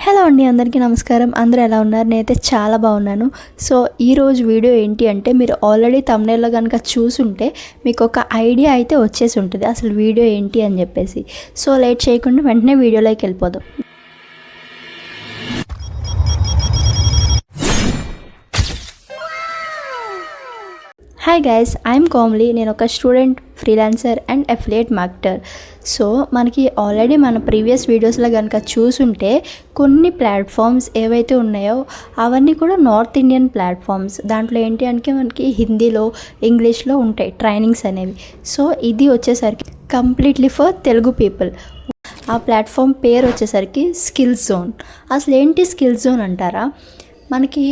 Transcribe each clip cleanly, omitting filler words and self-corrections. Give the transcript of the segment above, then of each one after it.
Hello అండి, అందరికీ నమస్కారం. అందరూ ఎలా ఉన్నారు? నేనైతే చాలా బాగున్నాను. సో ఈరోజు వీడియో ఏంటి అంటే, మీరు ఆల్రెడీ థంబ్నెయిల్లో కనుక చూసుంటే మీకు ఒక ఐడియా అయితే వచ్చేసి ఉంటుంది అసలు వీడియో ఏంటి అని చెప్పేసి. సో లేట్ చేయకుండా వెంటనే వీడియోలోకి వెళ్ళిపోదాం. Hi guys, I'm Komli. నేను ఒక student, freelancer and affiliate marketer. So మనకి ఆల్రెడీ మన ప్రీవియస్ వీడియోస్లో కనుక చూసుంటే కొన్ని ప్లాట్ఫామ్స్ ఏవైతే ఉన్నాయో అవన్నీ కూడా నార్త్ ఇండియన్ ప్లాట్ఫామ్స్. దాంట్లో ఏంటి అంటే మనకి హిందీలో, ఇంగ్లీష్లో ఉంటాయి ట్రైనింగ్స్ అనేవి. సో ఇది వచ్చేసరికి కంప్లీట్లీ ఫర్ తెలుగు పీపుల్. ఆ ప్లాట్ఫామ్ పేరు వచ్చేసరికి స్కిల్ జోన్. అసలు ఏంటి స్కిల్ జోన్ అంటారా? మనకి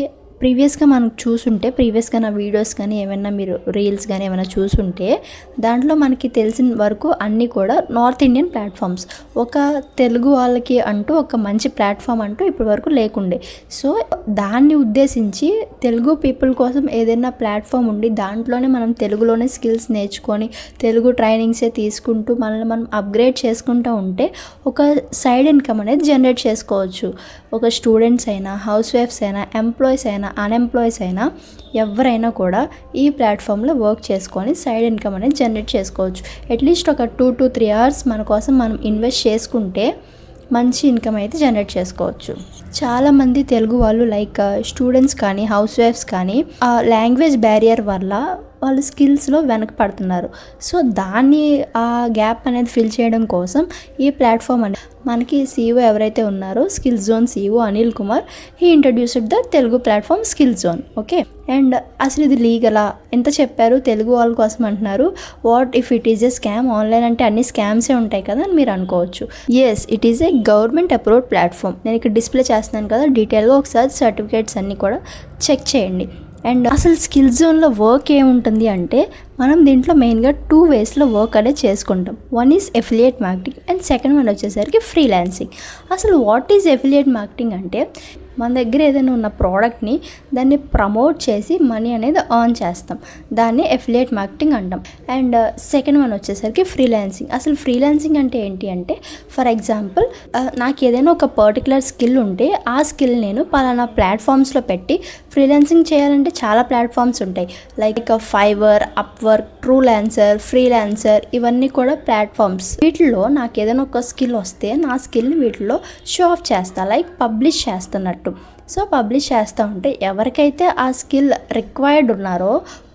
ప్రీవియస్గా మనం చూసుంటే, ప్రీవియస్గా నా వీడియోస్ కానీ ఏమైనా మీరు రీల్స్ కానీ ఏమైనా చూసుంటే దాంట్లో మనకి తెలిసిన వరకు అన్నీ కూడా నార్త్ ఇండియన్ ప్లాట్ఫామ్స్. ఒక తెలుగు వాళ్ళకి అంటూ ఒక మంచి ప్లాట్ఫామ్ అంటూ ఇప్పటి వరకు లేకుండే. సో దాన్ని ఉద్దేశించి తెలుగు పీపుల్ కోసం ఏదైనా ప్లాట్ఫామ్ ఉండి దాంట్లోనే మనం తెలుగులోనే స్కిల్స్ నేర్చుకొని తెలుగు ట్రైనింగ్సే తీసుకుంటూ మనల్ని మనం అప్గ్రేడ్ చేసుకుంటూ ఉంటే ఒక సైడ్ ఇన్కమ్ అనేది జనరేట్ చేసుకోవచ్చు. ఒక స్టూడెంట్స్ అయినా, హౌస్ వైఫ్స్ అయినా, ఎంప్లాయీస్ అయినా, అన్ఎంప్లాయీస్ అయినా ఎవరైనా కూడా ఈ ప్లాట్ఫామ్లో వర్క్ చేసుకొని సైడ్ ఇన్కమ్ అనేది జనరేట్ చేసుకోవచ్చు. అట్లీస్ట్ ఒక 2 to 3 hours మన కోసం మనం ఇన్వెస్ట్ చేసుకుంటే మంచి ఇన్కమ్ అయితే జనరేట్ చేసుకోవచ్చు. చాలామంది తెలుగు వాళ్ళు లైక్ స్టూడెంట్స్ కానీ, హౌస్ వైఫ్స్ కానీ ఆ లాంగ్వేజ్ బ్యారియర్ వల్ల వాళ్ళు స్కిల్స్లో వెనకపడుతున్నారు. సో దాన్ని ఆ గ్యాప్ అనేది ఫిల్ చేయడం కోసం ఈ ప్లాట్ఫామ్ అనేది మనకి CEO ఎవరైతే ఉన్నారో, skill zone CEO Anil Kumar, he introduced the Telugu platform skill zone. Okay, and అసలు ఇది లీగలా? ఎంత చెప్పారు తెలుగు వాళ్ళ కోసం అంటున్నారు. What if it is a scam? Online అంటే అన్ని స్కామ్సే ఉంటాయి కదా అని మీరు అనుకోవచ్చు. Yes, it is a government approved platform. నేను ఇక్కడ డిస్ప్లే చేస్తున్నాను కదా, డీటెయిల్గా ఒకసారి సర్టిఫికేట్స్ అన్నీ కూడా చెక్ చేయండి. అండ్ అసలు స్కిల్ జోన్లో వర్క్ ఏముంటుంది అంటే, మనం దీంట్లో మెయిన్గా 2 waysలో వర్క్ అనేది చేసుకుంటాం. One is affiliate marketing and second one వచ్చేసరికి ఫ్రీలాన్సింగ్. అసలు వాట్ ఈజ్ ఎఫిలియేట్ మార్కెటింగ్ అంటే, మన దగ్గర ఏదైనా ఉన్న ప్రోడక్ట్ని దాన్ని ప్రమోట్ చేసి మనీ అనేది ఎర్న్ చేస్తాం. దాన్ని ఎఫిలియేట్ మార్కెటింగ్ అంటాం. అండ్ సెకండ్ వన్ వచ్చేసరికి ఫ్రీలాన్సింగ్. అసలు ఫ్రీలాన్సింగ్ అంటే ఏంటి అంటే, ఫర్ ఎగ్జాంపుల్ నాకు ఏదైనా ఒక పర్టికులర్ స్కిల్ ఉంటే ఆ స్కిల్ నేను పలానా ప్లాట్ఫామ్స్లో పెట్టి ఫ్రీలాన్సింగ్ చేయాలంటే చాలా ప్లాట్ఫామ్స్ ఉంటాయి. Like Fiverr, Upwork, Truelancer, freelancer, ఇవన్నీ కూడా ప్లాట్ఫామ్స్. వీటిలో నాకు ఏదైనా ఒక స్కిల్ వస్తే నా స్కిల్ని వీటిలో షో ఆఫ్ చేస్తా, లైక్ పబ్లిష్ చేస్తున్నట్టు. సో పబ్లిష్ చేస్తూ ఉంటే ఎవరికైతే ఆ స్కిల్ రిక్వైర్డ్ ఉన్నారో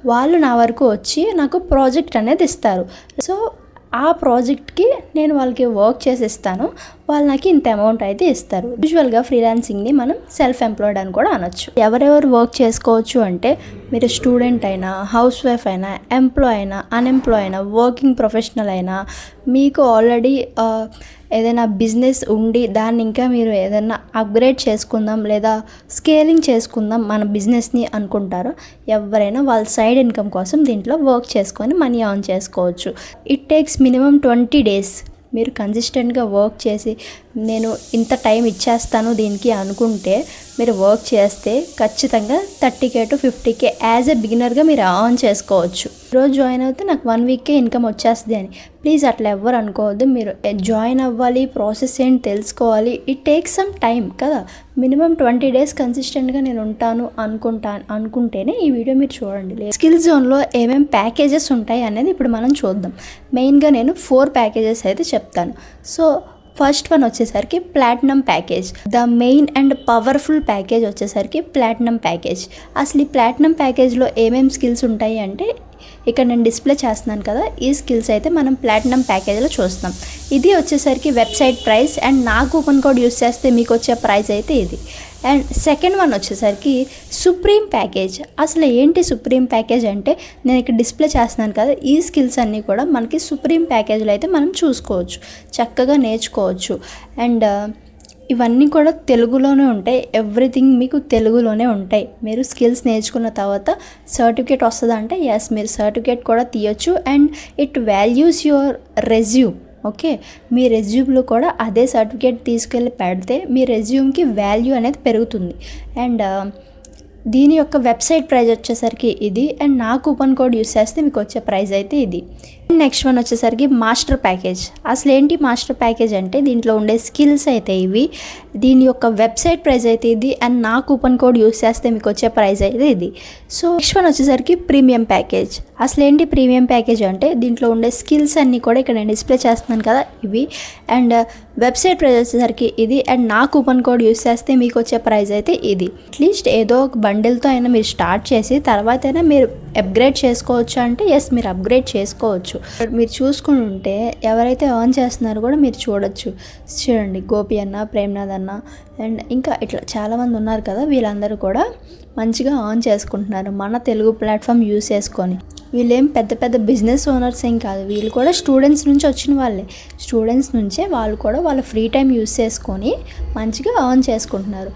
వాళ్ళు నా వరకు వచ్చి నాకు ప్రాజెక్ట్ అనేది ఇస్తారు. సో ఆ ప్రాజెక్ట్కి నేను వాళ్ళకి వర్క్ చేసి ఇస్తాను, వాళ్ళు నాకు ఇంత అమౌంట్ అయితే ఇస్తారు. యూజువల్గా ఫ్రీలాన్సింగ్ని మనం సెల్ఫ్ ఎంప్లాయిడ్ అని కూడా అనొచ్చు. ఎవరెవరు వర్క్ చేసుకోవచ్చు అంటే, మీరు స్టూడెంట్ అయినా, హౌస్ వైఫ్ అయినా, ఎంప్లాయ్ అయినా, అన్ఎంప్లాయ్ అయినా, వర్కింగ్ ప్రొఫెషనల్ అయినా, మీకు ఆల్రెడీ ఏదైనా బిజినెస్ ఉండి దాన్ని ఇంకా మీరు ఏదైనా అప్గ్రేడ్ చేసుకుందాం లేదా స్కేలింగ్ చేసుకుందాం మన బిజినెస్ని అనుకుంటారో ఎవరైనా వాళ్ళ సైడ్ ఇన్కమ్ కోసం దీంట్లో వర్క్ చేసుకొని మనీ ఎర్న్ చేసుకోవచ్చు. It takes minimum 20 days. మీరు కన్సిస్టెంట్గా వర్క్ చేసి నేను ఇంత టైం ఇచ్చేస్తాను దీనికి అనుకుంటే మీరు వర్క్ చేస్తే ఖచ్చితంగా 30K to 50K as a బిగినర్గా మీరు ఎర్న్ చేసుకోవచ్చు. ఈరోజు జాయిన్ అయితే నాకు 1 weekకే ఇన్కమ్ వచ్చేస్తుంది అని ప్లీజ్ అట్లా ఎవ్వరు అనుకోవద్దు. మీరు జాయిన్ అవ్వాలి, ప్రాసెస్ ఏంటి తెలుసుకోవాలి. ఇట్ టేక్స్ సమ్ టైం కదా. మినిమం 20 days కన్సిస్టెంట్గా నేను ఉంటాను అనుకుంటేనే ఈ వీడియో మీరు చూడండి. స్కిల్ జోన్లో ఏమేమి ప్యాకేజెస్ ఉంటాయి అనేది ఇప్పుడు మనం చూద్దాం. మెయిన్గా నేను 4 ప్యాకేజెస్ అయితే చెప్తాను. సో ఫస్ట్ వన్ వచ్చేసరికి platinum package. The main and powerful package వచ్చేసరికి ప్లాటినం ప్యాకేజ్. అసలు ఈ ప్లాటినం ప్యాకేజ్లో ఏమేమి స్కిల్స్ ఉంటాయి అంటే, ఇక్కడ నేను డిస్ప్లే చేస్తున్నాను కదా, ఈ స్కిల్స్ అయితే మనం ప్లాటినం ప్యాకేజ్లో చూస్తాం. ఇది వచ్చేసరికి వెబ్సైట్ ప్రైస్, అండ్ నా కూపన్ కోడ్ యూస్ చేస్తే మీకు వచ్చే ప్రైస్ అయితే ఇది. అండ్ సెకండ్ వన్ వచ్చేసరికి సుప్రీం ప్యాకేజ్. అసలు ఏంటి సుప్రీం ప్యాకేజ్ అంటే, నేను ఇక్కడ డిస్ప్లే చేస్తున్నాను కదా, ఈ స్కిల్స్ అన్నీ కూడా మనకి సుప్రీం ప్యాకేజ్లో అయితే మనం చూసుకోవచ్చు, చక్కగా నేర్చుకోవచ్చు. అండ్ ఇవన్నీ కూడా తెలుగులోనే ఉంటాయి. ఎవ్రీథింగ్ మీకు తెలుగులోనే ఉంటాయి. మీరు స్కిల్స్ నేర్చుకున్న తర్వాత సర్టిఫికేట్ వస్తుందా అంటే ఎస్, మీరు సర్టిఫికేట్ కూడా తీయొచ్చు. And it values your resume. Okay, మీ రెజ్యూమ్లో కూడా అదే సర్టిఫికేట్ తీసుకెళ్ళి పెడితే మీ రెజ్యూమ్కి వాల్యూ అనేది పెరుగుతుంది. అండ్ దీని యొక్క వెబ్సైట్ ప్రైస్ వచ్చేసరికి ఇది, అండ్ నా కూపన్ కోడ్ యూస్ చేస్తే మీకు వచ్చే ప్రైస్ అయితే ఇది. నెక్స్ట్ వన్ వచ్చేసరికి మాస్టర్ ప్యాకేజ్. అసలు ఏంటి మాస్టర్ ప్యాకేజ్ అంటే దీంట్లో ఉండే స్కిల్స్ అయితే ఇవి, దీని యొక్క వెబ్సైట్ ప్రైస్ అయితే ఇది, అండ్ నా కూపన్ కోడ్ యూస్ చేస్తే మీకు వచ్చే ప్రైస్ అయితే ఇది. సో నెక్స్ట్ వన్ వచ్చేసరికి ప్రీమియం ప్యాకేజ్. అసలు ఏంటి ప్రీమియం ప్యాకేజ్ అంటే దీంట్లో ఉండే స్కిల్స్ అన్నీ కూడా ఇక్కడ నేను డిస్ప్లే చేస్తున్నాను కదా ఇవి, అండ్ వెబ్సైట్ ప్రైస్ వచ్చేసరికి ఇది, అండ్ నా కూపన్ కోడ్ యూస్ చేస్తే మీకు వచ్చే ప్రైస్ అయితే ఇది. అట్లీస్ట్ ఏదో ఒక బండిల్తో అయినా మీరు స్టార్ట్ చేసి తర్వాత అయినా మీరు అప్గ్రేడ్ చేసుకోవచ్చు అంటే ఎస్, మీరు అప్గ్రేడ్ చేసుకోవచ్చు. మీరు చూసుకుంటే ఎవరైతే ఎర్న్ చేస్తున్నారో కూడా మీరు చూడొచ్చు. చూడండి, గోపి అన్న, ప్రేమ్నాథ్ అన్న, అండ్ ఇంకా ఇట్లా చాలామంది ఉన్నారు కదా, వీళ్ళందరూ కూడా మంచిగా ఎర్న్ చేసుకుంటున్నారు మన తెలుగు ప్లాట్ఫామ్ యూస్ చేసుకొని. వీళ్ళేం పెద్ద పెద్ద బిజినెస్ ఓనర్స్ ఏం కాదు, వీళ్ళు కూడా స్టూడెంట్స్ నుంచి వచ్చిన వాళ్ళే. స్టూడెంట్స్ నుంచే వాళ్ళు కూడా వాళ్ళ ఫ్రీ టైం యూస్ చేసుకొని మంచిగా ఎర్న్ చేసుకుంటున్నారు.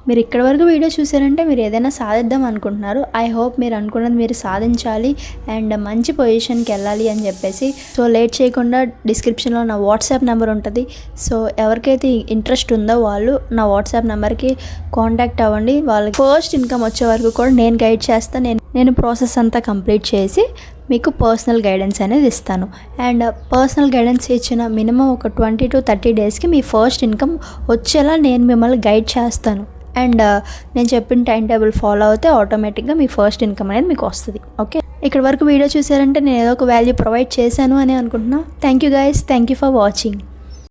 మీరు ఇక్కడి వరకు వీడియో చూసారంటే మీరు ఏదైనా సాధిద్దాం అనుకుంటున్నారు. ఐ హోప్ మీరు అనుకున్నది మీరు సాధించాలి అండ్ మంచి పొజిషన్కి వెళ్ళాలి అని చెప్పేసి. సో లేట్ చేయకుండా డిస్క్రిప్షన్లో నా వాట్సాప్ నెంబర్ ఉంటుంది. సో ఎవరికైతే ఇంట్రెస్ట్ ఉందో వాళ్ళు నా వాట్సాప్ నెంబర్కి కాంటాక్ట్ అవ్వండి. వాళ్ళకి ఫస్ట్ ఇన్కమ్ వచ్చే వరకు కూడా నేను గైడ్ చేస్తాను. నేను ప్రాసెస్ అంతా కంప్లీట్ చేసి మీకు పర్సనల్ గైడెన్స్ అనేది ఇస్తాను. అండ్ పర్సనల్ గైడెన్స్ ఇచ్చిన మినిమం ఒక 20 to 30 డేస్కి మీ ఫస్ట్ ఇన్కమ్ వచ్చేలా నేను మిమ్మల్ని గైడ్ చేస్తాను. అండ్ నేను చెప్పిన టైం టేబుల్ ఫాలో అవుతే ఆటోమేటిక్గా మీ ఫస్ట్ ఇన్కమ్ అనేది మీకు వస్తుంది. ఓకే, ఇక్కడ వరకు వీడియో చూసారంటే నేను ఏదో ఒక వాల్యూ ప్రొవైడ్ చేశాను అని అనుకుంటున్నా. Thank you guys, thank you for watching.